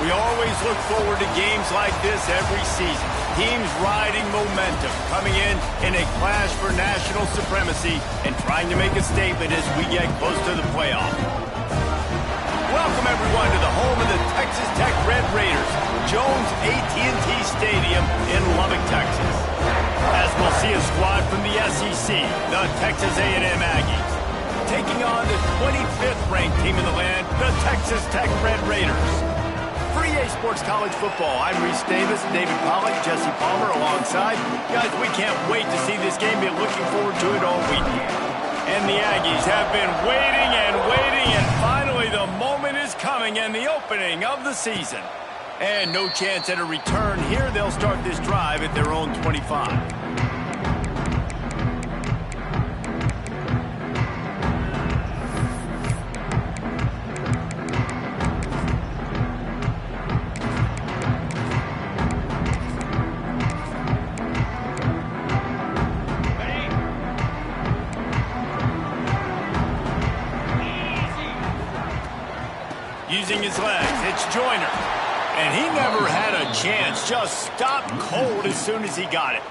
We always look forward to games like this every season. Teams riding momentum, coming in a clash for national supremacy and trying to make a statement as we get close to the playoff. Welcome, everyone, to the home of the Texas Tech Red Raiders, Jones AT&T Stadium in Lubbock, Texas. As we'll see a squad from the SEC, the Texas A&M Aggies, taking on the 25th ranked team in the land, the Texas Tech Red Raiders. For EA Sports College Football, I'm Reese Davis, David Pollack, Jesse Palmer alongside. Guys, we can't wait to see this game. Been looking forward to it all weekend. And the Aggies have been waiting, and finally the moment is coming and the opening of the season. And no chance at a return here. They'll start this drive at their own 25. Using his legs, it's Joyner. And he never had a chance, just stopped cold as soon as he got it.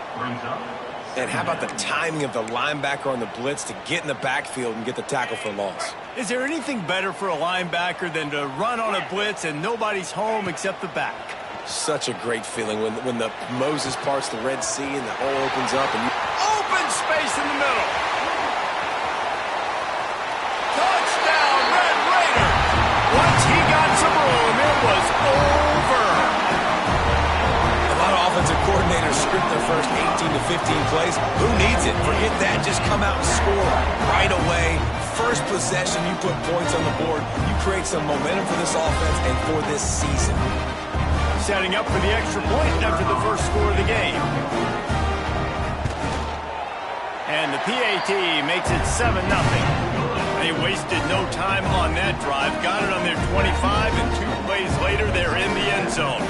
And how about the timing of the linebacker on the blitz to get in the backfield and get the tackle for loss? Is there anything better for a linebacker than to run on a blitz and nobody's home except the back? Such a great feeling when the Moses parts the Red Sea and the hole opens up and you... Open space in the middle. Touchdown, Red Raiders. Once he got some room, it was over. A lot of offensive coordinators script their first 18 to 15 plays. Who needs it? Forget that. Just come out and score right away. First possession, you put points on the board. You create some momentum for this offense and for this season. Setting up for the extra point after the first score of the game. And the PAT makes it 7-0. They wasted no time on that drive. Got it on their 25, and 2 plays later, they're in the end zone.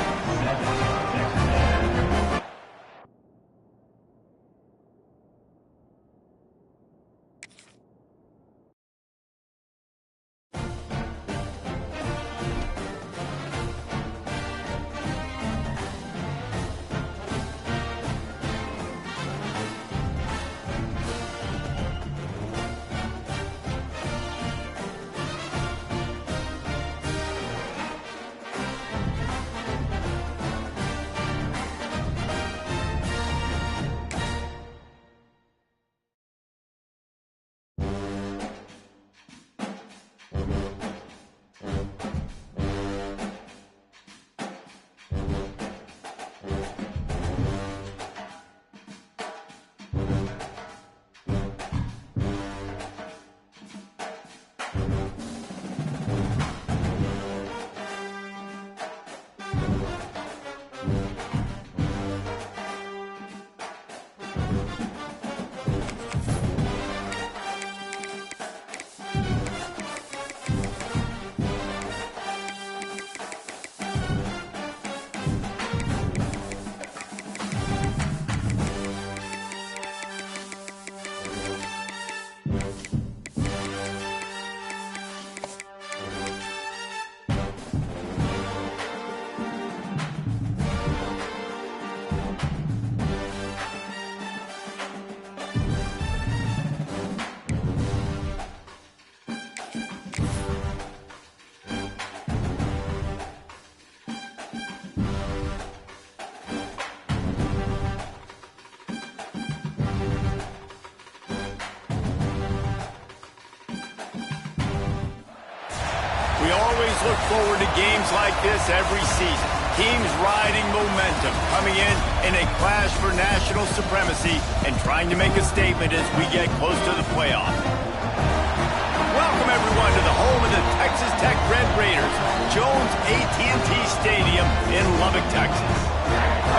We always look forward to games like this every season. Teams riding momentum, coming in a clash for national supremacy and trying to make a statement as we get close to the playoff. Welcome, everyone, to the home of the Texas Tech Red Raiders, Jones AT&T Stadium in Lubbock, Texas.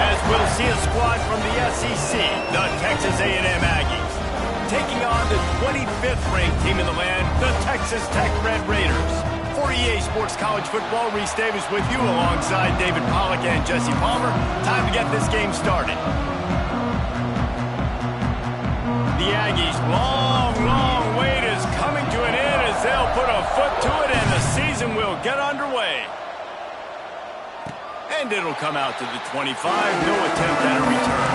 As we'll see a squad from the SEC, the Texas A&M Aggies, taking on the 25th ranked team in the land, the Texas Tech Red Raiders. For EA Sports College Football, Reese Davis with you alongside David Pollack and Jesse Palmer. Time to get this game started. The Aggies' long wait is coming to an end as they'll put a foot to it and the season will get underway. And it'll come out to the 25. No attempt at a return.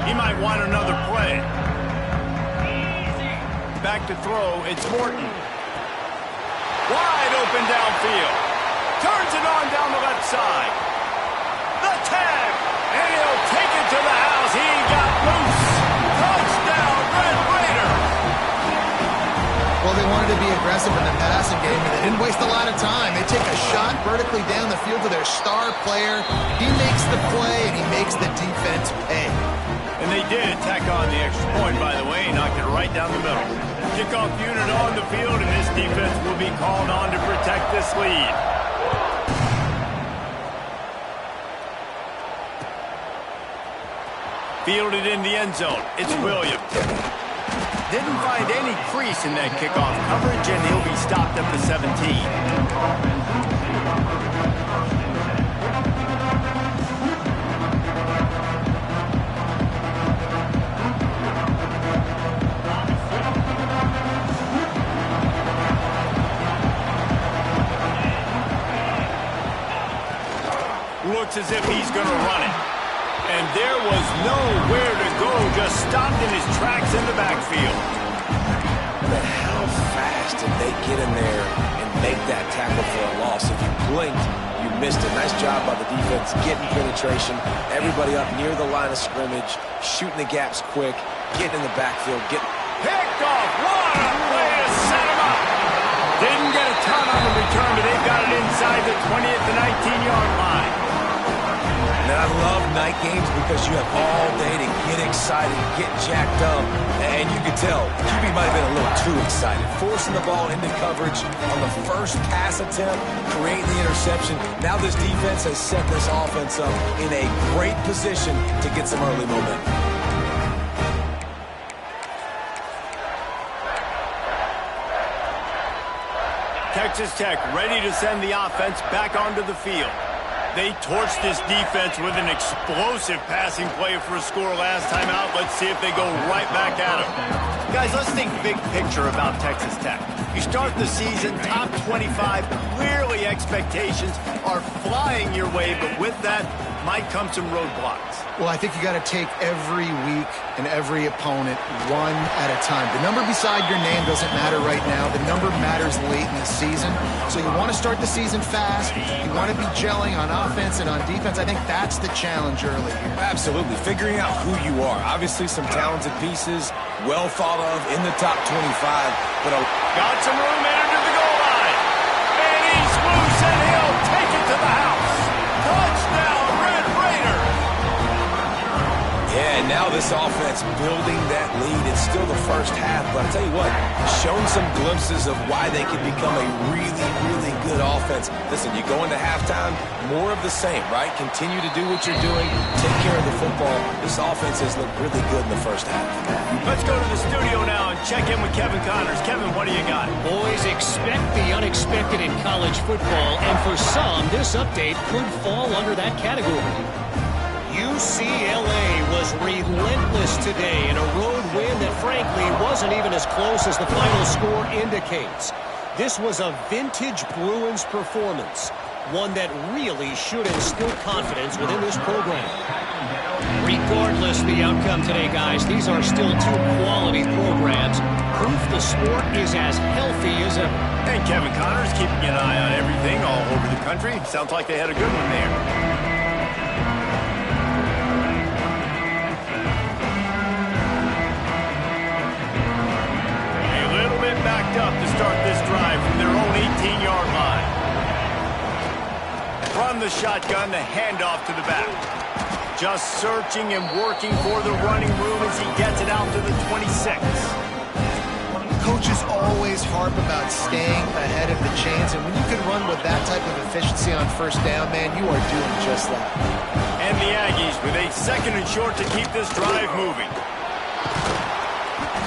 He might want another play. Back to throw. It's Morton. Wide open downfield. Turns it on down the left side. The tag. And he'll take it to the house. He got loose. Touchdown, Red Raider. Well, they wanted to be aggressive in the passing game, and they didn't waste a lot of time. They take a shot vertically down the field to their star player. He makes the play, and he makes the defense pay. And they did tack on the extra point, by the way, knocked it right down the middle. Kickoff unit on the field, and this defense will be called on to protect this lead. Fielded in the end zone. It's Williams. Didn't find any crease in that kickoff coverage, and he'll be stopped at the 17. Looks as if he's going to run it. And there was nowhere to go, just stopped in his tracks in the backfield. But how fast did they get in there and make that tackle for a loss? If you blinked, you missed it. Nice job by the defense, getting penetration. Everybody up near the line of scrimmage, shooting the gaps quick, getting in the backfield, getting... Picked off. What a way to set him up. Didn't get a ton on the return, but they've got it inside the 20 at the 19-yard line. And I love night games because you have all day to get excited, get jacked up. And you can tell, QB might have been a little too excited. Forcing the ball into coverage on the first pass attempt, creating the interception. Now this defense has set this offense up in a great position to get some early momentum. Texas Tech ready to send the offense back onto the field. They torched this defense with an explosive passing play for a score last time out. Let's see if they go right back at them. Guys, let's think big picture about Texas Tech. You start the season top 25. Clearly expectations are flying your way, but with that might come some roadblocks. Well, I think you got to take every week and every opponent one at a time. The number beside your name doesn't matter right now. The number matters late in the season. So you want to start the season fast. You want to be gelling on offense and on defense. I think that's the challenge early here. Absolutely. Figuring out who you are. Obviously some talented pieces, well thought of in the top 25. But got some room entered to the goal line. And he's loose, and he'll take it to the house. Touchdown, Red Raider. Yeah, and now this offense building that lead. It's still the first half, but I'll tell you what, shown some glimpses of why they can become a really, really good offense. Listen, you go into halftime, more of the same, right? Continue to do what you're doing, take care of the football. This offense has looked really good in the first half. Let's go to the studio now and check in with Kevin Connors. Kevin, what do you got? Boys, expect the unexpected in college football, and for some, this update could fall under that category. UCLA was relentless today in a road win that frankly wasn't even as close as the final score indicates. This was a vintage Bruins performance, one that really should instill confidence within this program. Regardless of the outcome today, guys, these are still two quality programs. Proof the sport is as healthy as ever. And Kevin Connors keeping an eye on everything all over the country. Sounds like they had a good one there. Backed up to start this drive from their own 18-yard line. From the shotgun, the handoff to the back. Just searching and working for the running room as he gets it out to the 26. Coaches always harp about staying ahead of the chains, and when you can run with that type of efficiency on first down, man, you are doing just that. And the Aggies with a second and short to keep this drive moving.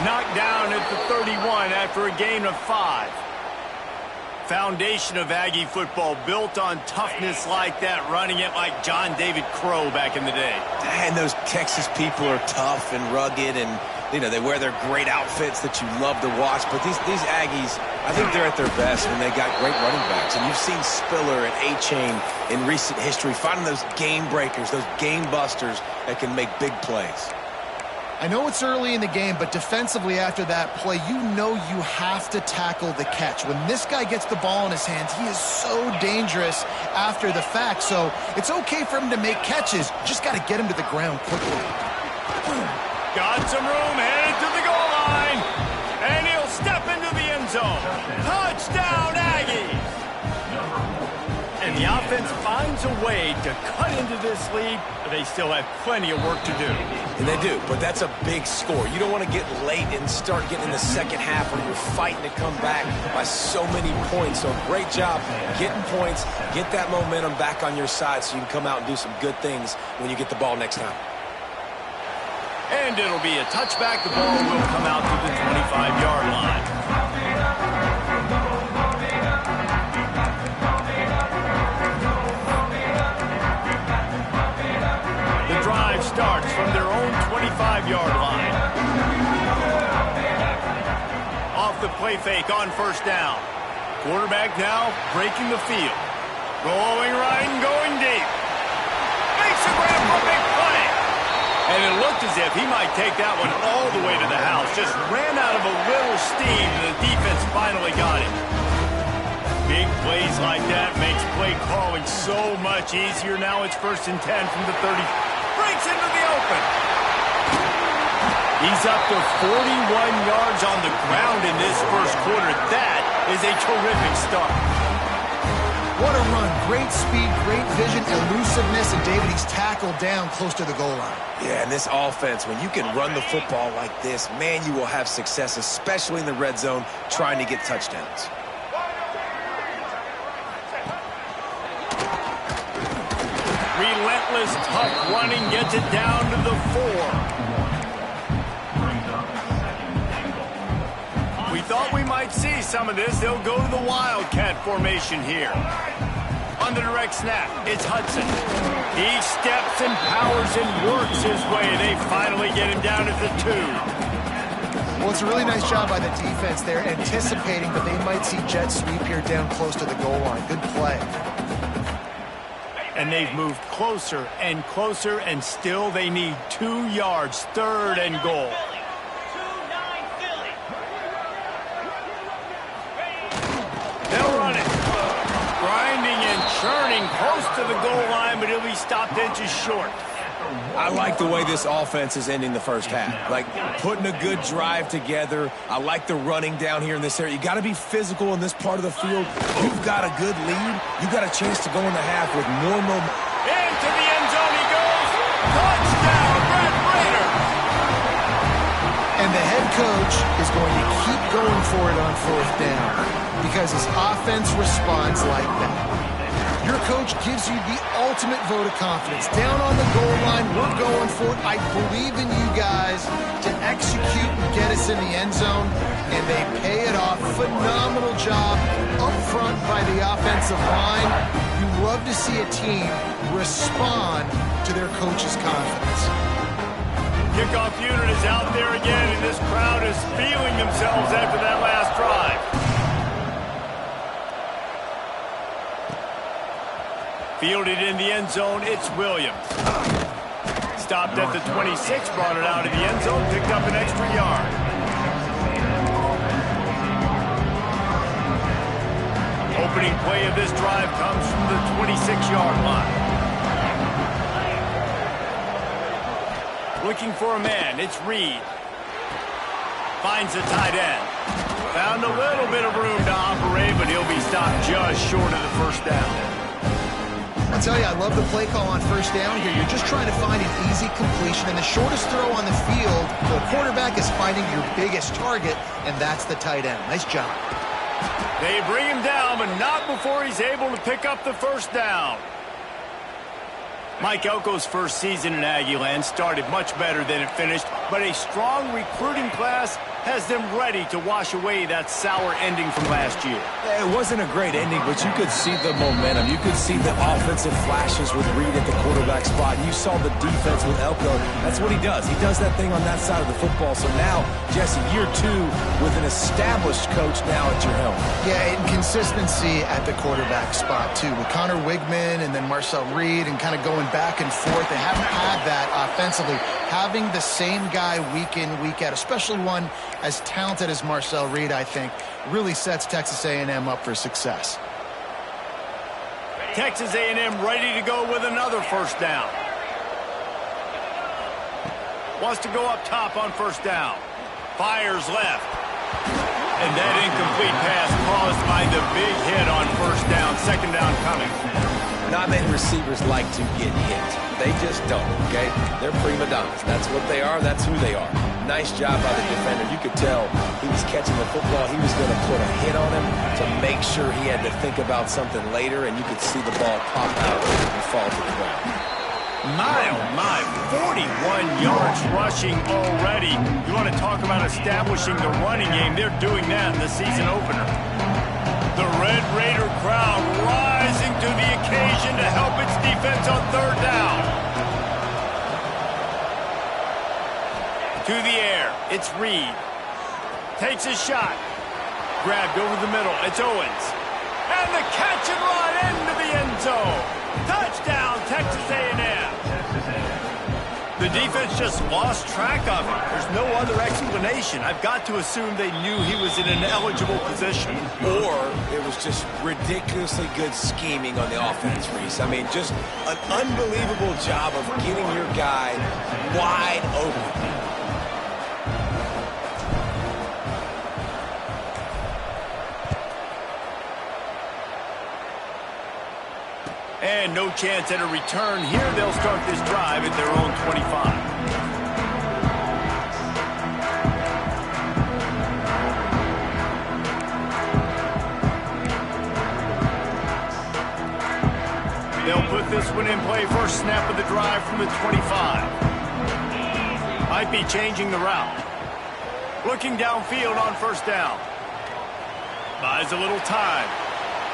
Knocked down at the 31 after a gain of 5. foundation of Aggie football, built on toughness like that, running it like John David Crow back in the day. And those Texas people are tough and rugged, and you know, they wear their great outfits that you love to watch. But these Aggies, I think they're at their best when they got great running backs. And you've seen Spiller and A-Chain in recent history finding those game breakers, those game busters that can make big plays. I know it's early in the game, but defensively after that play, you know you have to tackle the catch. When this guy gets the ball in his hands, he is so dangerous after the fact. So it's okay for him to make catches. Just got to get him to the ground quickly. Got some room, headed to the goal line, and he'll step into the end zone. Touchdown, Aggies! And the offense finds a way to cut into this lead, but they still have plenty of work to do. And they do, but that's a big score. You don't want to get late and start getting in the second half where you're fighting to come back by so many points. So great job getting points, get that momentum back on your side so you can come out and do some good things when you get the ball next time. And it'll be a touchback. The ball will come out to the 25-yard line. The drive starts from their own 25-yard line. Off the play fake on first down. Quarterback now breaking the field. Going right and going deep. Makes a grab for a big play. And it looked as if he might take that one all the way to the house. Just ran out of a little steam, and the defense finally got him. Big plays like that makes play calling so much easier. Now it's 1st and 10 from the 30. Breaks into the open. He's up to 41 yards on the ground in this first quarter. That is a terrific start. What a run. Great speed, great vision, elusiveness, and David, he's tackled down close to the goal line. Yeah, and this offense, when you can run the football like this, man, you will have success, especially in the red zone, trying to get touchdowns. Relentless, tough running gets it down to the 4. We thought we might see some of this. They'll go to the Wildcat formation here. On the direct snap, it's Hudson. He steps and powers and works his way. They finally get him down at the 2. Well, it's a really nice job by the defense there, anticipating that they might see jet sweep here down close to the goal line. Good play. And they've moved closer, and still they need 2 yards, 3rd and goal. They'll run it. Grinding and churning close to the goal line, but he'll be stopped inches short. I like the way this offense is ending the first half. Like, putting a good drive together. I like the running down here in this area. You got to be physical in this part of the field. You've got a good lead. You've got a chance to go in the half with more momentum. Into the end zone he goes. Touchdown, Brad Brader. And the head coach is going to keep going for it on 4th down because his offense responds like that. Your coach gives you the ultimate vote of confidence. Down on the goal line, we're going for it. I believe in you guys to execute and get us in the end zone, and they pay it off. Phenomenal job up front by the offensive line. You love to see a team respond to their coach's confidence. Kickoff unit is out there again, and this crowd is feeling themselves after that last drive. Fielded in the end zone, it's Williams. Stopped at the 26, brought it out of the end zone, picked up an extra yard. Opening play of this drive comes from the 26-yard line. Looking for a man, it's Reed. Finds the tight end. Found a little bit of room to operate, but he'll be stopped just short of the first down. I'll tell you, I love the play call on 1st down here. You're just trying to find an easy completion, and the shortest throw on the field, the quarterback is finding your biggest target, and that's the tight end. Nice job. They bring him down, but not before he's able to pick up the 1st down. Mike Elko's first season in Aggieland started much better than it finished, but a strong recruiting class has them ready to wash away that sour ending from last year. It wasn't a great ending, but you could see the momentum. You could see the offensive flashes with Reed at the quarterback spot. You saw the defense with Elko. That's what he does. He does that thing on that side of the football. So now, Jesse, year 2 with an established coach now at your helm. Yeah, and consistency at the quarterback spot, too. With Connor Wigman and then Marcel Reed and kind of going back and forth. They haven't had that offensively. Having the same guy week in, week out, especially one as talented as Marcel Reed, I think, really sets Texas A&M up for success. Texas A&M ready to go with another first down. Wants to go up top on first down. Fires left. And that incomplete pass caused by the big hit on first down. Second down coming. Not many receivers like to get hit. They just don't, okay? They're prima donnas. That's what they are. That's who they are. Nice job by the defender. You could tell he was catching the football. He was going to put a hit on him to make sure he had to think about something later, and you could see the ball pop out and fall to the ground. My, oh my, 41 yards rushing already. You want to talk about establishing the running game? They're doing that in the season opener. The Red Raider crowd rising to the occasion to help its defense on third down. To the air, it's Reed. Takes a shot. Grabbed over the middle, it's Owens. And the catch and run into the end zone. Touchdown, Texas A&M. The defense just lost track of him. There's no other explanation. I've got to assume they knew he was in an eligible position. Or it was just ridiculously good scheming on the offense, Reese. I mean, just an unbelievable job of getting your guy wide open. And no chance at a return here. They'll start this drive at their own 25. They'll put this one in play. First snap of the drive from the 25. Might be changing the route. Looking downfield on first down. Buys a little time.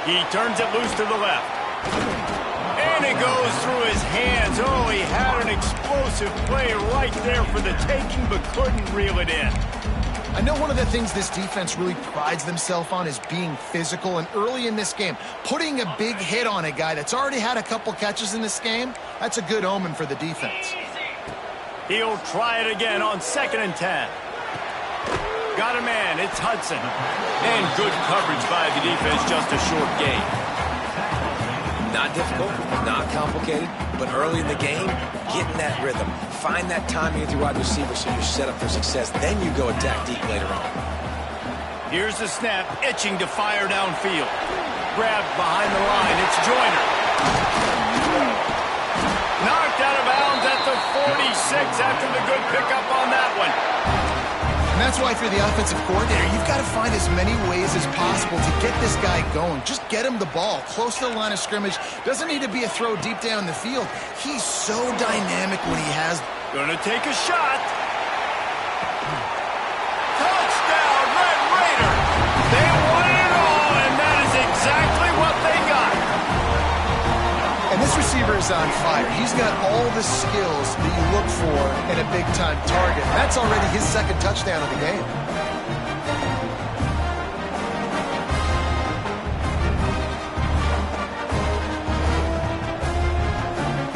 He turns it loose to the left. And it goes through his hands. Oh, he had an explosive play right there for the taking, but couldn't reel it in. I know one of the things this defense really prides themselves on is being physical, and early in this game, putting a big hit on a guy that's already had a couple catches in this game, that's a good omen for the defense. He'll try it again on 2nd and 10. Got a man, it's Hudson. And good coverage by the defense, just a short gain. Not difficult, not complicated, but early in the game, get in that rhythm. Find that timing with your wide receiver so you're set up for success. Then you go attack deep later on. Here's the snap, itching to fire downfield. Grabbed behind the line, it's Joyner. Knocked out of bounds at the 46 after the good pickup on that one. And that's why, for the offensive coordinator, you've got to find as many ways as possible to get this guy going. Just get him the ball close to the line of scrimmage. Doesn't need to be a throw deep down the field. He's so dynamic when he has. Gonna take a shot. Touchdown, Red Raider. They won it all, and that is exactly what they got. And this receiver is on fire. He's got all the skills that you look for in a big-time target. That's already his 2nd touchdown of the game.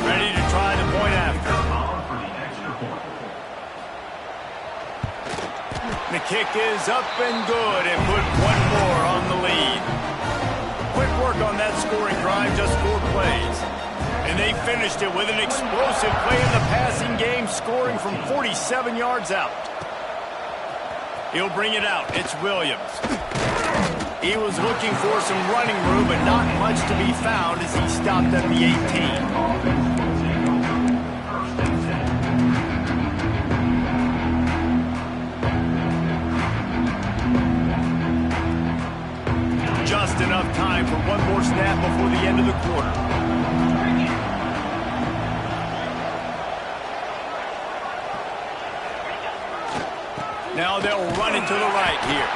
Ready to try the point after. The kick is up and good, and put one more on the lead. Quick work on that scoring drive, just 4 plays. And they finished it with an explosive play in the passing game, scoring from 47 yards out. He'll bring it out. It's Williams. He was looking for some running room, but not much to be found as he stopped at the 18. Just enough time for one more snap before the end of the quarter. Now they'll run it to the right here.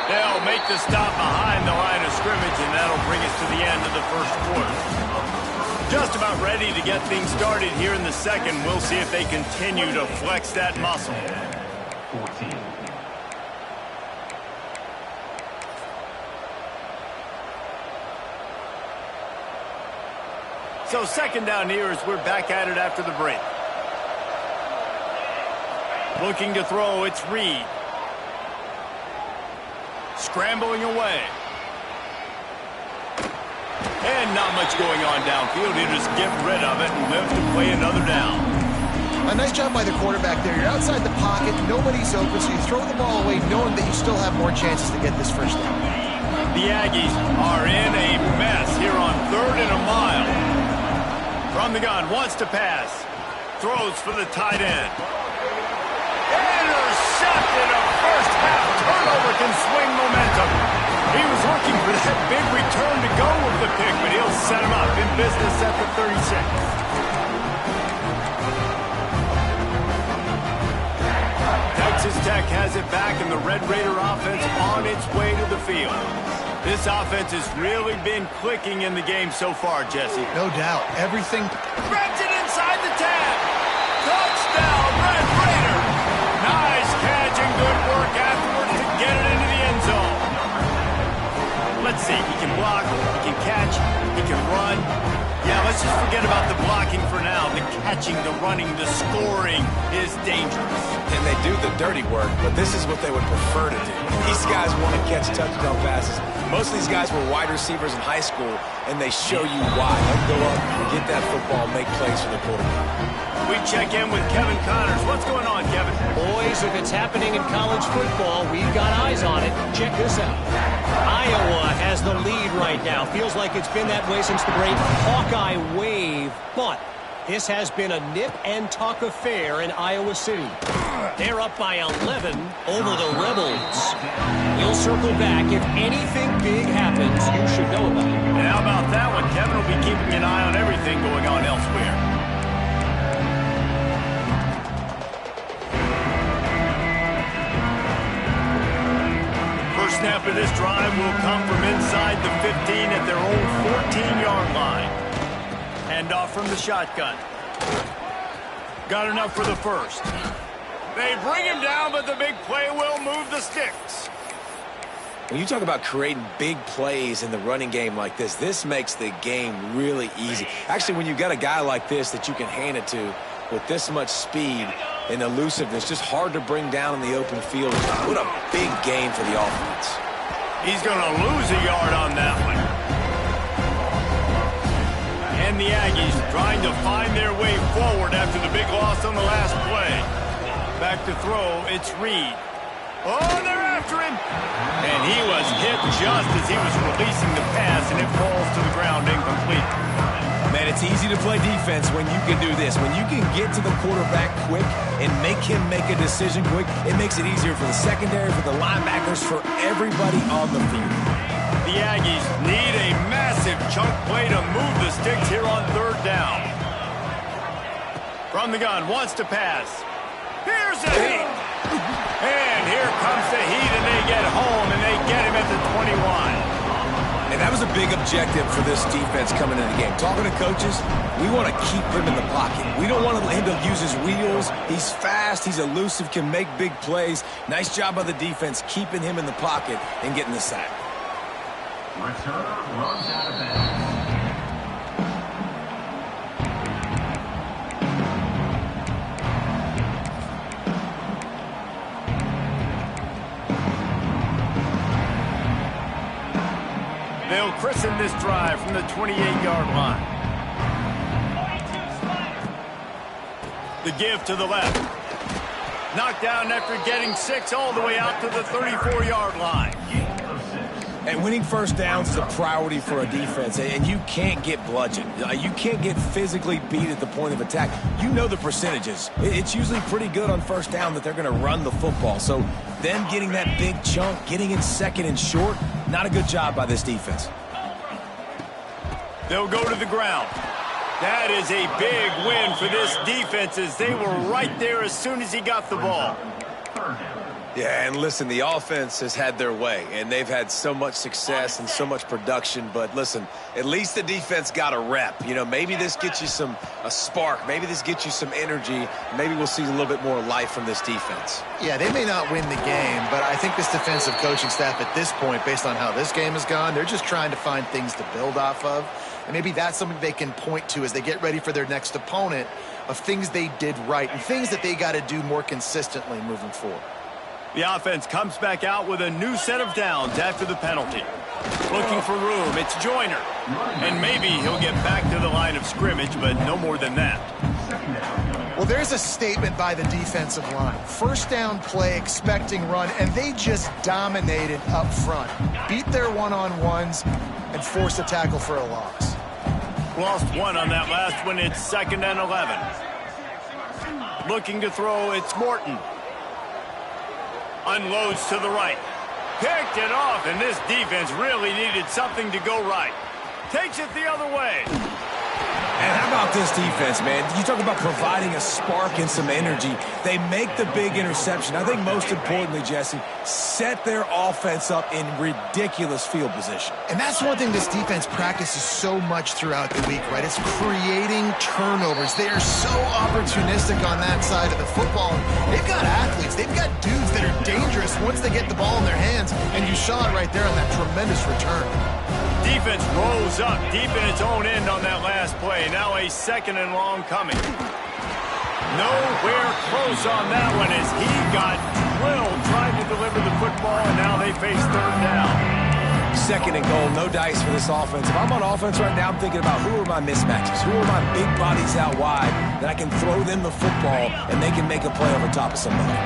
They'll make the stop behind the line of scrimmage, and that'll bring us to the end of the first quarter. Just about ready to get things started here in the second. We'll see if they continue to flex that muscle. 14. So second down here as we're back at it after the break. Looking to throw, it's Reed. Scrambling away. And not much going on downfield. He'll just get rid of it and live to play another down. A nice job by the quarterback there. You're outside the pocket, nobody's open, so you throw the ball away knowing that you still have more chances to get this first down. The Aggies are in a mess here on 3rd and a mile. From the gun, wants to pass. Throws for the tight end. Intercepted. A first half turnover can swing momentum. He was looking for that big return to go with the pick, but he'll set him up in business at the 36. Texas Tech has it back, and the Red Raider offense on its way to the field. This offense has really been clicking in the game so far, Jesse. No doubt. Everything. Grabs it inside the 10. Touchdown, Red Raider. Nice catch and good work afterwards to get it into the end zone. Let's see. He can block, he can catch, he can run. Yeah, let's just forget about the blocking for now. The catching, the running, the scoring is dangerous. And they do the dirty work, but this is what they would prefer to do. These guys want to catch touchdown passes. Most of these guys were wide receivers in high school, and they show you why. They'll go up and get that football, make plays for the quarterback. We check in with Kevin Connors. What's going on, Kevin? Boys, if it's happening in college football, we've got eyes on it. Check this out. Iowa has the lead right now. Feels like it's been that way since the great Hawkeye wave. But this has been a nip-and-tuck affair in Iowa City. They're up by 11 over the Rebels. We'll circle back. If anything big happens, you should know about it. And how about that one? Kevin will be keeping an eye on everything going on elsewhere. First snap of this drive will come from inside the 15 at their own 14-yard line. Hand off from the shotgun. Got enough for the first. They bring him down, but the big play will move the sticks. When you talk about creating big plays in the running game like this makes the game really easy. Actually, when you've got a guy like this that you can hand it to with this much speed and elusiveness, just hard to bring down in the open field. What a big game for the offense. He's going to lose a yard on that one. And the Aggies trying to find their way forward after the big loss on the last play. Back to throw, it's Reed. Oh, they're after him. And he was hit just as he was releasing the pass, and it falls to the ground incomplete. Man, it's easy to play defense when you can do this. When you can get to the quarterback quick and make him make a decision quick, it makes it easier for the secondary, for the linebackers, for everybody on the field. The Aggies need a massive chunk play to move the sticks here on 3rd down. From the gun, wants to pass. Here's the heat. And here comes the heat, and they get home, and they get him at the 21. And that was a big objective for this defense coming into the game. Talking to coaches, we want to keep him in the pocket. We don't want him to use his wheels. He's fast, he's elusive, can make big plays. Nice job by the defense keeping him in the pocket and getting the sack. Return runs out of bounds. They'll christen this drive from the 28-yard line. The give to the left. Knocked down after getting 6 all the way out to the 34-yard line. And winning first downs is a priority for a defense, and you can't get bludgeoned. You can't get physically beat at the point of attack. You know the percentages. It's usually pretty good on first down that they're going to run the football. So them getting that big chunk, getting it second and short, not a good job by this defense. They'll go to the ground. That is a big win for this defense as they were right there as soon as he got the ball. Yeah, and listen, the offense has had their way, and they've had so much success and so much production. But listen, at least the defense got a rep. You know, maybe this gets you a spark. Maybe this gets you some energy. Maybe we'll see a little bit more life from this defense. Yeah, they may not win the game, but I think this defensive coaching staff at this point, based on how this game has gone, they're just trying to find things to build off of. And maybe that's something they can point to as they get ready for their next opponent, of things they did right and things that they got to do more consistently moving forward. The offense comes back out with a new set of downs after the penalty. Looking for room, it's Joyner. And maybe he'll get back to the line of scrimmage, but no more than that. Well, there's a statement by the defensive line. First down play, expecting run, and they just dominated up front. Beat their one-on-ones and forced a tackle for a loss. Lost one on that last one. It's 2nd and 11. Looking to throw, it's Morton. Unloads to the right. Picked it off, and this defense really needed something to go right. Takes it the other way. And how about this defense, man? You talk about providing a spark and some energy. They make the big interception. I think most importantly, Jesse, set their offense up in ridiculous field position. And that's one thing this defense practices so much throughout the week, right? It's creating turnovers. They are so opportunistic on that side of the football. They've got athletes. They've got dudes that are dangerous once they get the ball in their hands. And you saw it right there on that tremendous return. Defense rose up deep in its own end on that last play. Now a 2nd and long coming. Nowhere close on that one as he got drilled trying to deliver the football, and now they face 3rd down. 2nd and goal, no dice for this offense. If I'm on offense right now, I'm thinking about who are my mismatches? Who are my big bodies out wide that I can throw them the football and they can make a play over top of somebody?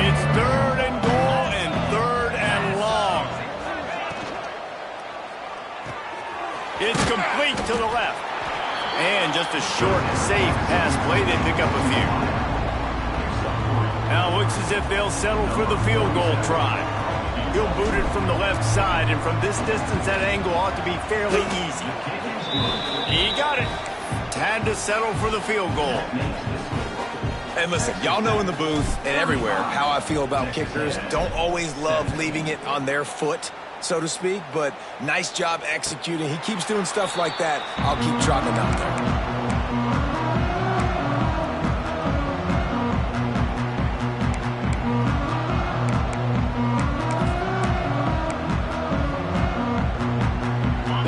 It's 3rd and goal and 3rd and long. It's complete to the left. And just a short, safe pass play. They pick up a few. Now it looks as if they'll settle for the field goal try. He'll boot it from the left side, and from this distance, that angle ought to be fairly easy. He got it. Had to settle for the field goal. And listen, y'all know in the booth and everywhere how I feel about kickers. Don't always love leaving it on their foot, so to speak, but nice job executing. He keeps doing stuff like that. I'll keep trotting him out there.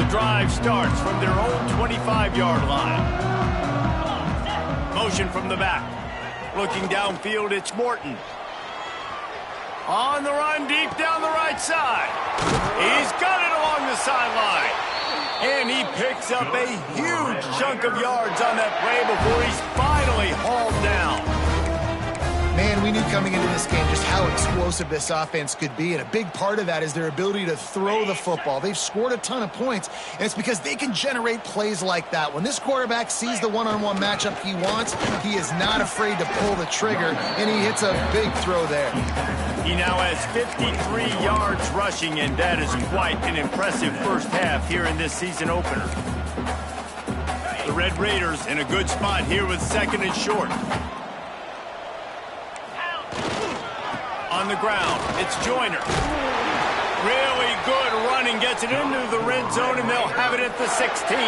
Drive starts from their own 25-yard line. Motion from the back. Looking downfield, it's Morton. On the run, deep down the right side. He's got it along the sideline. And he picks up a huge chunk of yards on that play before he's finally hauled down. Man, we knew coming into this game just how explosive this offense could be, and a big part of that is their ability to throw the football. They've scored a ton of points, and it's because they can generate plays like that. When this quarterback sees the one-on-one matchup he wants, he is not afraid to pull the trigger, and he hits a big throw there. He now has 53 yards rushing, and that is quite an impressive first half here in this season opener. The Red Raiders in a good spot here with 2nd and short. On the ground, it's Joyner. Really good running, gets it into the red zone, and they'll have it at the 16.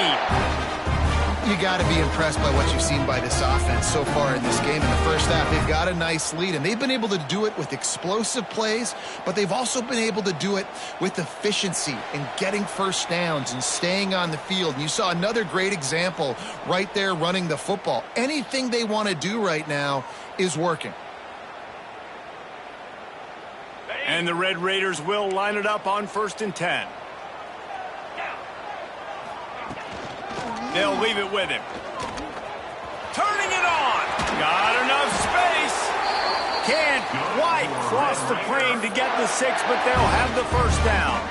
You got to be impressed by what you've seen by this offense so far in this game. In the first half, they've got a nice lead, and they've been able to do it with explosive plays, but they've also been able to do it with efficiency and getting first downs and staying on the field. And you saw another great example right there running the football. Anything they want to do right now is working. And the Red Raiders will line it up on 1st and 10. They'll leave it with him. Turning it on. Got enough space. Can't quite cross the plane to get the 6, but they'll have the first down.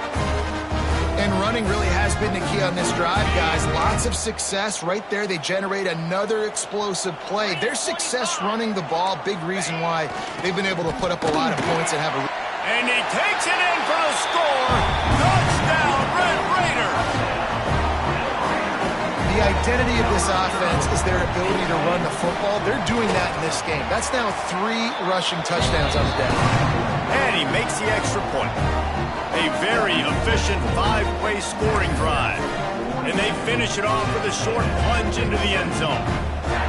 And running really has been the key on this drive, guys. Lots of success right there. They generate another explosive play. Their success running the ball, big reason why they've been able to put up a lot of points and have a... And he takes it in for the score. Touchdown, Red Raiders. The identity of this offense is their ability to run the football. They're doing that in this game. That's now 3 rushing touchdowns on the day. And he makes the extra point. A very efficient 5-play scoring drive. And they finish it off with a short plunge into the end zone.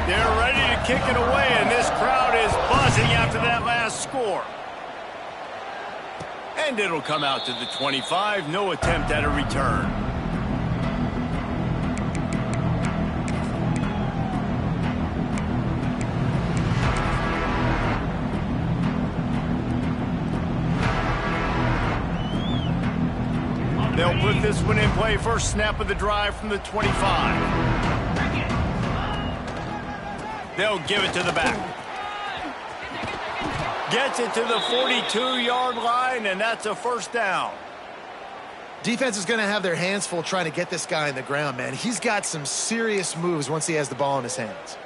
They're ready to kick it away, and this crowd is buzzing after that last score. And it'll come out to the 25. No attempt at a return. They'll put this one in play. First snap of the drive from the 25. They'll give it to the back. Gets it to the 42-yard line, and that's a first down. Defense is going to have their hands full trying to get this guy on the ground, man. He's got some serious moves once he has the ball in his hands.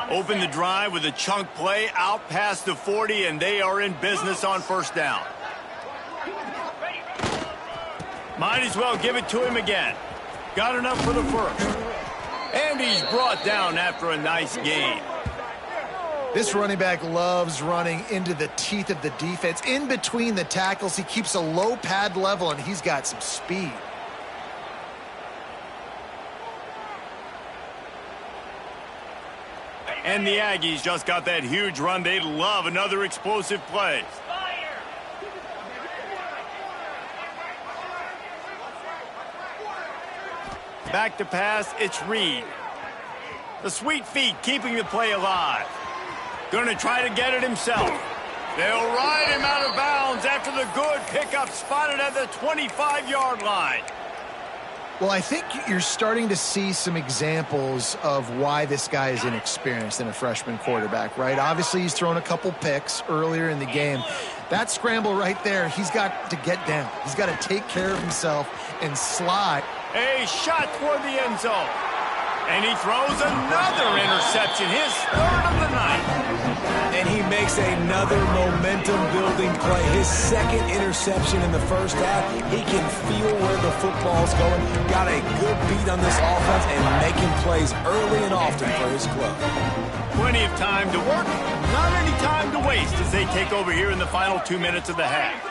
Open the drive with a chunk play out past the 40, and they are in business on first down. Might as well give it to him again. Got enough for the first. And he's brought down after a nice gain. This running back loves running into the teeth of the defense. In between the tackles, he keeps a low pad level, and he's got some speed. And the Aggies just got that huge run. They love another explosive play. Back to pass, it's Reed. The sweet feet keeping the play alive. Going to try to get it himself. They'll ride him out of bounds after the good pickup spotted at the 25-yard line. Well, I think you're starting to see some examples of why this guy is inexperienced in a freshman quarterback, right? Obviously, he's thrown a couple picks earlier in the game. That scramble right there, he's got to get down. He's got to take care of himself and slide. A shot toward the end zone. And he throws another interception, his third of the night. And he makes another momentum-building play. His second interception in the first half. He can feel where the football's going. Got a good beat on this offense and making plays early and often for his club. Plenty of time to work, not any time to waste as they take over here in the final 2 minutes of the half.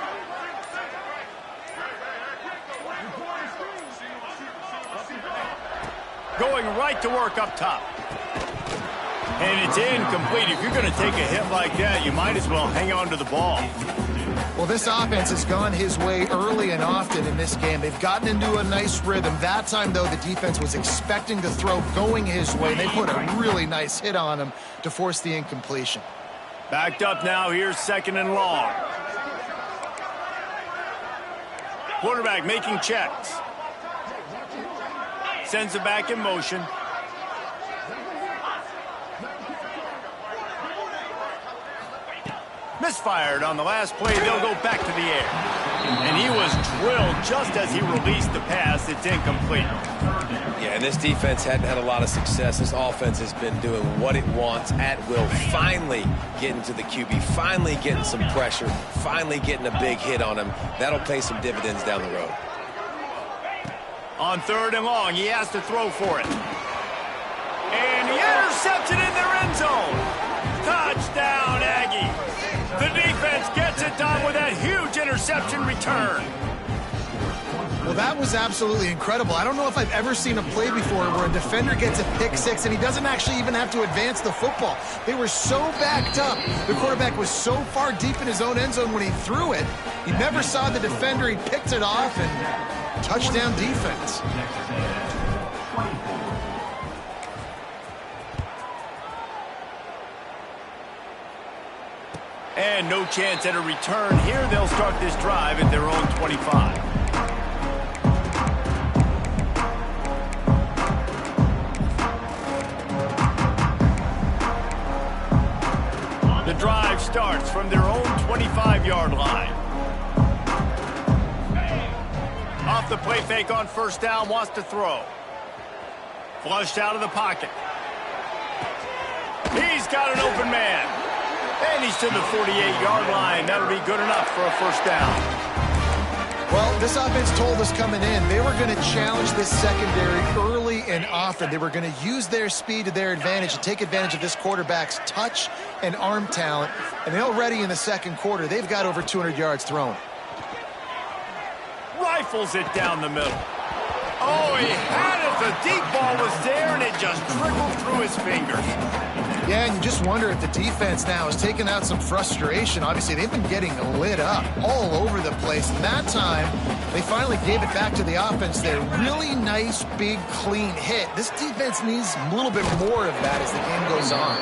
Going right to work up top. And it's incomplete. If you're going to take a hit like that, you might as well hang on to the ball. Well, this offense has gone his way early and often in this game. They've gotten into a nice rhythm. That time, though, the defense was expecting the throw going his way. They put a really nice hit on him to force the incompletion. Backed up now. Here's second and long. Quarterback making checks. Sends it back in motion. Misfired on the last play. They'll go back to the air. And he was drilled just as he released the pass. It's incomplete. Yeah, and this defense hadn't had a lot of success. This offense has been doing what it wants at will. Finally getting to the QB. Finally getting some pressure. Finally getting a big hit on him. That'll pay some dividends down the road. On third and long, he has to throw for it. And the interception in their end zone. Touchdown, Aggie. The defense gets it done with that huge interception return. Well, that was absolutely incredible. I don't know if I've ever seen a play before where a defender gets a pick six and he doesn't actually even have to advance the football. They were so backed up. The quarterback was so far deep in his own end zone when he threw it. He never saw the defender. He picked it off and touchdown defense. And no chance at a return here. They'll start this drive at their own 25. The drive starts from their own 25-yard line. Off the play fake on first down, wants to throw. Flushed out of the pocket. He's got an open man. And he's to the 48-yard line. That'll be good enough for a first down. Well, this offense told us coming in they were going to challenge this secondary early and often. They were going to use their speed to their advantage and take advantage of this quarterback's touch and arm talent. And already in the second quarter, they've got over 200 yards thrown. Rifles it down the middle. Oh, he had it. The deep ball was there, and it just trickled through his fingers. Yeah, and you just wonder if the defense now is taking out some frustration. Obviously, they've been getting lit up all over the place. And that time, they finally gave it back to the offense there. Really nice, big, clean hit. This defense needs a little bit more of that as the game goes on.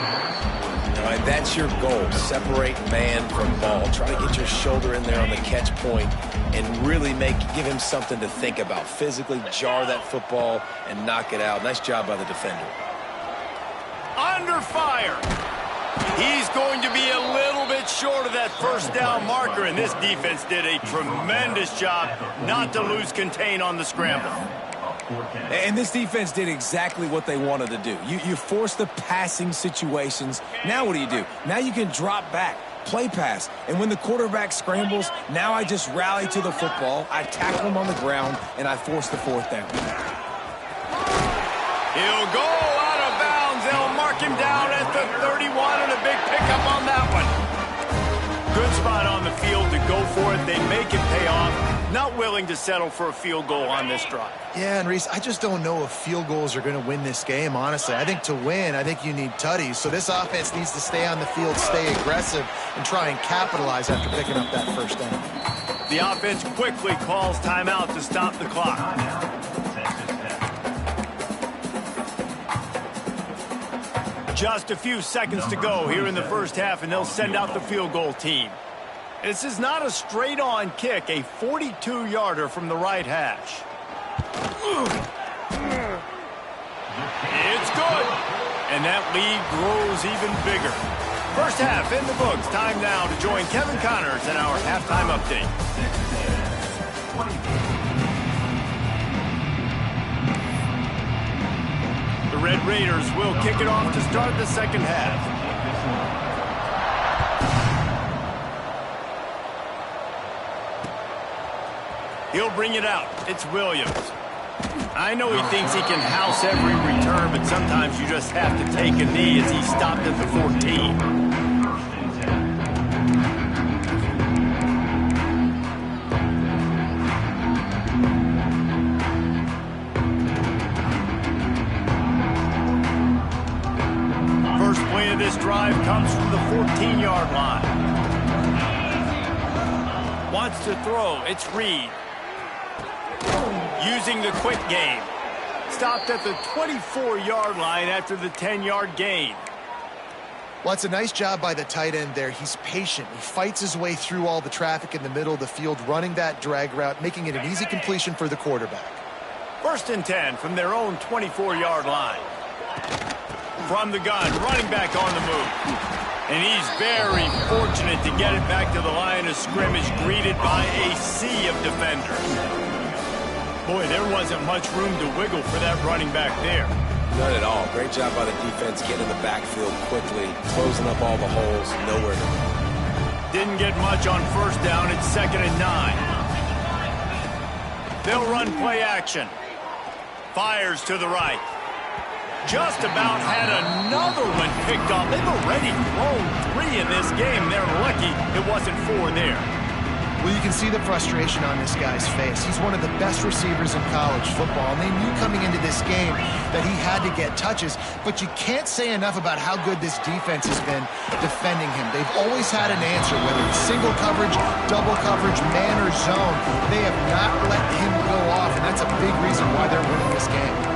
All right, that's your goal. Separate man from ball. Try to get your shoulder in there on the catch point and really give him something to think about. Physically jar that football and knock it out. Nice job by the defender. Under fire. He's going to be a little bit short of that first down marker, and this defense did a tremendous job not to lose contain on the scramble. And this defense did exactly what they wanted to do. You force the passing situations. Now what do? Now you can drop back, play pass. And when the quarterback scrambles, now I just rally to the football, I tackle him on the ground, and I force the fourth down. He'll go out of bounds. They'll mark him down at the 31, and a big pickup on that one. Good spot on the field to go for it. They make it pay off. Not willing to settle for a field goal on this drive. Yeah, and Reese, I just don't know if field goals are going to win this game, honestly. I think to win, I think you need tutties. So this offense needs to stay on the field, stay aggressive, and try and capitalize after picking up that first down. The offense quickly calls timeout to stop the clock. Just a few seconds to go here in the first half, and they'll send out the field goal team. This is not a straight-on kick, a 42-yarder from the right hash. It's good, and that lead grows even bigger. First half in the books. Time now to join Kevin Connors in our halftime update. The Red Raiders will kick it off to start the second half. He'll bring it out. It's Williams. I know he thinks he can house every return, but sometimes you just have to take a knee as he stopped at the 14. First play of this drive comes from the 14-yard line. Wants to throw. It's Reed. Using the quick game. Stopped at the 24-yard line after the 10-yard gain. Well, it's a nice job by the tight end there. He's patient. He fights his way through all the traffic in the middle of the field, running that drag route, making it an easy completion for the quarterback. First and 10 from their own 24-yard line. From the gun, running back on the move. And he's very fortunate to get it back to the line of scrimmage, greeted by a sea of defenders. Boy, there wasn't much room to wiggle for that running back there. None at all. Great job by the defense getting in the backfield quickly, closing up all the holes, nowhere to go. Didn't get much on first down. It's 2nd and 9. They'll run play action. Fires to the right. Just about had another one picked off. They've already thrown 3 in this game. They're lucky it wasn't 4 there. Well, you can see the frustration on this guy's face. He's one of the best receivers in college football, and they knew coming into this game that he had to get touches, but you can't say enough about how good this defense has been defending him. They've always had an answer, whether it's single coverage, double coverage, man or zone. They have not let him go off, and that's a big reason why they're winning this game.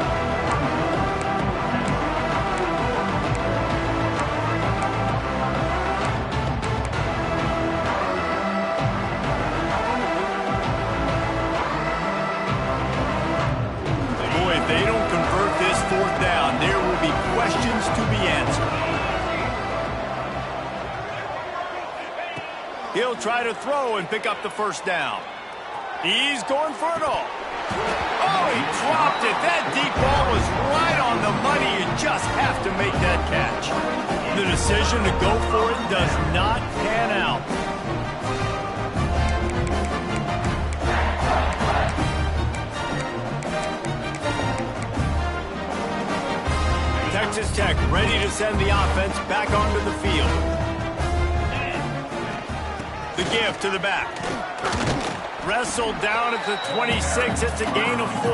He'll try to throw and pick up the first down. He's going for it all. Oh, he dropped it. That deep ball was right on the money. You just have to make that catch. The decision to go for it does not pan out. Texas Tech ready to send the offense back onto the field. The give to the back. Wrestled down at the 26. It's a gain of 4.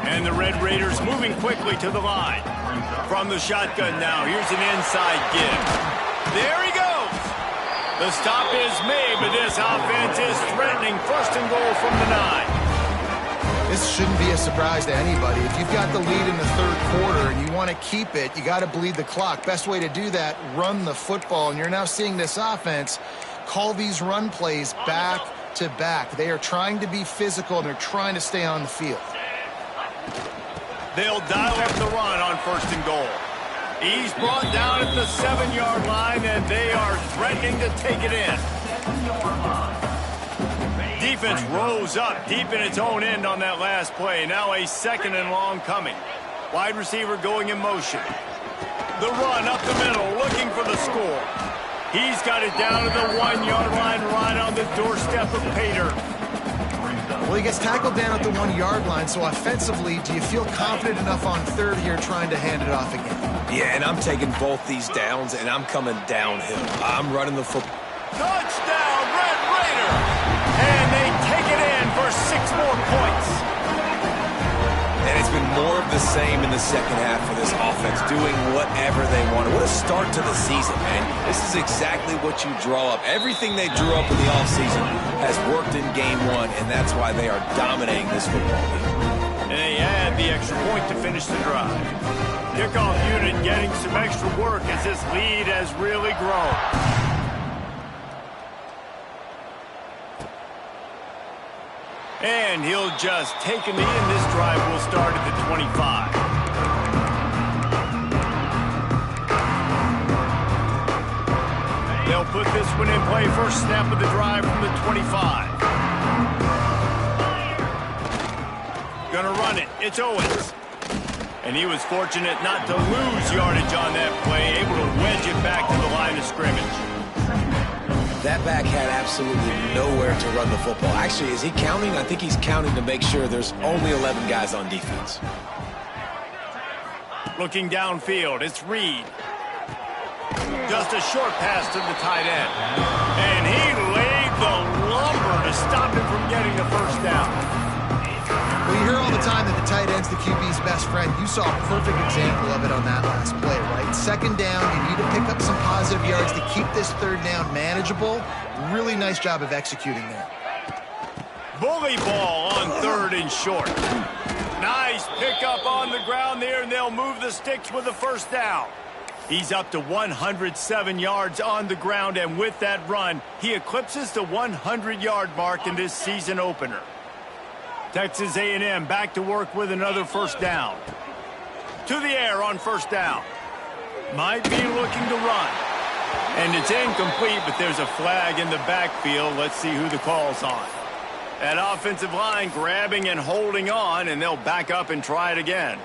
And the Red Raiders moving quickly to the line. From the shotgun now, here's an inside give. There he goes. The stop is made, but this offense is threatening. 1st and goal from the 9. This shouldn't be a surprise to anybody. If you've got the lead in the 3rd quarter and you want to keep it, you got to bleed the clock. Best way to do that, run the football. And you're now seeing this offense call these run plays back to back. They are trying to be physical, and they're trying to stay on the field. They'll dial up the run on 1st and goal. He's brought down at the 7-yard line, and they are threatening to take it in. Defense rose up deep in its own end on that last play. Now a 2nd and long coming. Wide receiver going in motion. The run up the middle, looking for the score. He's got it down to the 1-yard line, right on the doorstep of Pater. Well, he gets tackled down at the 1-yard line, so offensively, do you feel confident enough on 3rd here trying to hand it off again? Yeah, and I'm taking both these downs, and I'm coming downhill. I'm running the football. Touchdown, Red Raider! And they take it in for 6 more points. And it's been more of the same in the 2nd half for this offense, doing whatever they want. What a start to the season, man. This is exactly what you draw up. Everything they drew up in the offseason has worked in game 1, and that's why they are dominating this football game. And they add the extra point to finish the drive. Kickoff unit getting some extra work as this lead has really grown. And he'll just take a knee, and this drive will start at the 25. They'll put this one in play. First snap of the drive from the 25. Gonna run it. It's Owens. And he was fortunate not to lose yardage on that play, able to wedge it back to the line of scrimmage. That back had absolutely nowhere to run the football. Actually, is he counting? I think he's counting to make sure there's only 11 guys on defense. Looking downfield, it's Reed. Just a short pass to the tight end. And he laid the lumber to stop him from getting the 1st down. Well, you hear all the time that the tight end's the QB's best friend. You saw a perfect example of it on that last play, right? 2nd down, you need to pick up some positive yards to keep this 3rd down manageable. Really nice job of executing there. Bully ball on 3rd and short. Nice pickup on the ground there, and they'll move the sticks with the 1st down. He's up to 107 yards on the ground, and with that run, he eclipses the 100-yard mark in this season opener. Texas A&M back to work with another 1st down. To the air on 1st down. Might be looking to run. And it's incomplete, but there's a flag in the backfield. Let's see who the call's on. That offensive line grabbing and holding on, and they'll back up and try it again.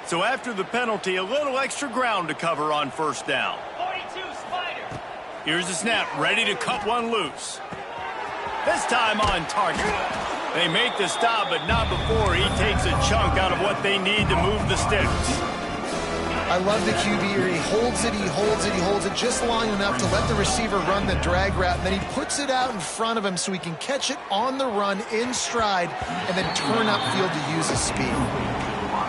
So after the penalty, a little extra ground to cover on 1st down. 42 Spider. Here's the snap, ready to cut one loose. This time on target. They make the stop, but not before he takes a chunk out of what they need to move the sticks. I love the QB here. He holds it, he holds it, he holds it just long enough to let the receiver run the drag route, and then he puts it out in front of him so he can catch it on the run in stride and then turn upfield to use his speed.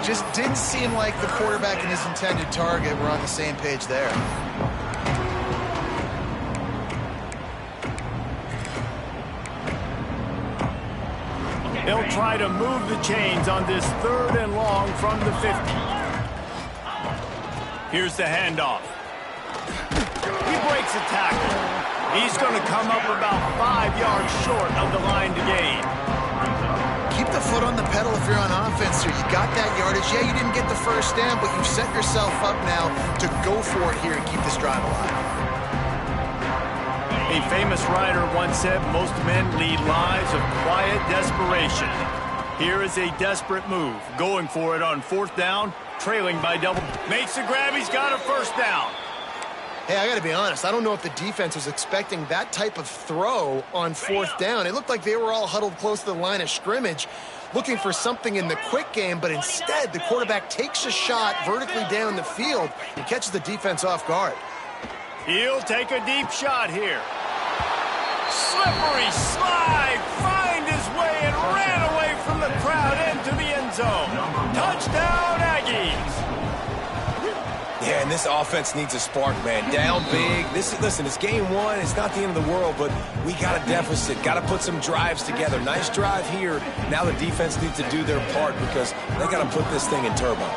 Just didn't seem like the quarterback and his intended target were on the same page there. They'll try to move the chains on this 3rd and long from the 50. Here's the handoff. He breaks a tackle. He's going to come up about 5 yards short of the line to gain. Keep the foot on the pedal if you're on offense here. You got that yardage. Yeah, you didn't get the 1st down, but you've set yourself up now to go for it here and keep this drive alive. A famous writer once said, most men lead lives of quiet desperation. Here is a desperate move. Going for it on 4th down, trailing by double. Makes the grab, he's got a 1st down. Hey, I got to be honest. I don't know if the defense was expecting that type of throw on 4th down. It looked like they were all huddled close to the line of scrimmage. looking for something in the quick game, but instead the quarterback takes a shot vertically down the field and catches the defense off guard. He'll take a deep shot here. Slippery slide, find his way and ran away from the crowd into the end zone. Touchdown, Aggies. Yeah, and this offense needs a spark, man. Down big. Listen, it's game one. It's not the end of the world, but we got a deficit. Got to put some drives together. Nice drive here. Now the defense needs to do their part because they got to put this thing in turbo.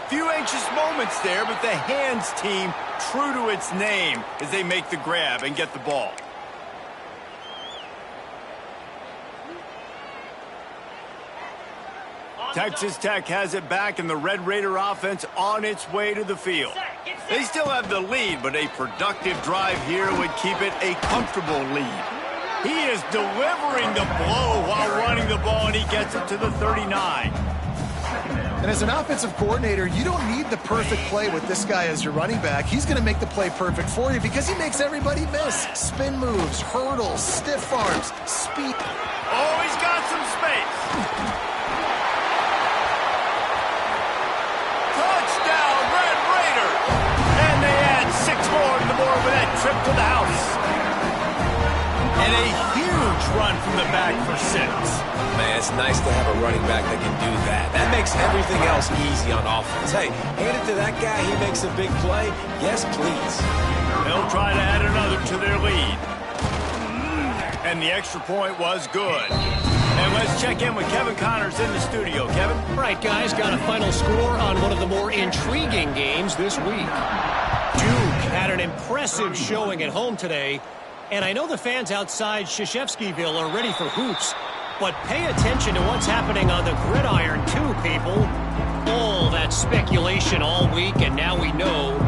Few anxious moments there, but the hands team true to its name as they make the grab and get the ball. Texas Tech has it back, and the Red Raider offense on its way to the field. They still have the lead, but a productive drive here would keep it a comfortable lead. He is delivering the blow while running the ball, and he gets it to the 39. And as an offensive coordinator, you don't need the perfect play with this guy as your running back. He's going to make the play perfect for you because he makes everybody miss. Spin moves, hurdles, stiff arms, speed. Oh, he's got some space. Touchdown, Red Raider! And they add 6 more to the board with that trip to the house. And a huge run from the back for 6. Man, it's nice to have a running back that can do that. That makes everything else easy on offense. Hey, hand it to that guy. He makes a big play. Yes, please. They'll try to add another to their lead. And the extra point was good. And let's check in with Kevin Connors in the studio. Kevin? All right, guys, got a final score on one of the more intriguing games this week. Duke had an impressive showing at home today, and I know the fans outside Krzyzewskiville are ready for hoops, but pay attention to what's happening on the gridiron too, people. All that speculation all week, and now we know